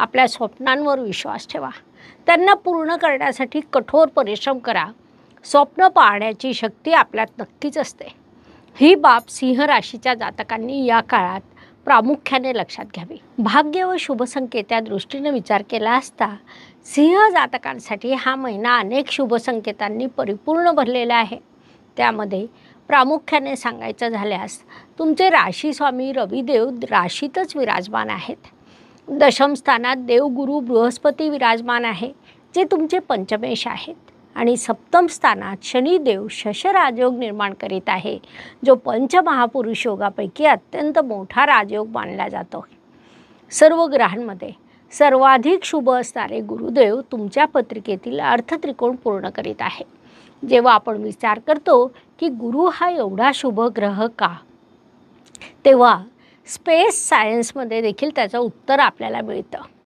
आपल्या स्वप्नांवर विश्वास ठेवा, त्यांना पूर्ण करण्यासाठी कठोर परिश्रम करा. स्वप्न पाहण्याची शक्ती आपल्यात नक्कीच असते. ही बाब सिंह राशीच्या जातकांनी या काळात प्रामुख्याने लक्षात घ्यावी. भाग्य व शुभसंकेत या दृष्टीने विचार केला असता सिंह जातकांसाठी हा महिना अनेक शुभसंकेतांनी परिपूर्ण भरलेला आहे. त्यामध्ये प्रामुख्याने सांगायचं झाल्यास तुमचे राशीस्वामी रविदेव राशीतच विराजमान आहेत. दशम स्थानात देवगुरु बृहस्पती विराजमान आहे, जे तुमचे पंचमेश आहेत. आणि सप्तम स्थानात शनिदेव शशराजयोग निर्माण करीत आहे, जो पंचमहापुरुष योगापैकी अत्यंत मोठा राजयोग मानला जातो. सर्व ग्रहांमध्ये सर्वाधिक शुभ असणारे गुरुदेव तुमच्या पत्रिकेतील अर्थत्रिकोण पूर्ण करीत आहे. जेव्हा आपण विचार करतो की गुरु हा एवढा शुभ ग्रह का, तेव्हा स्पेस सायन्समध्ये देखील त्याचं उत्तर आपल्याला मिळतं.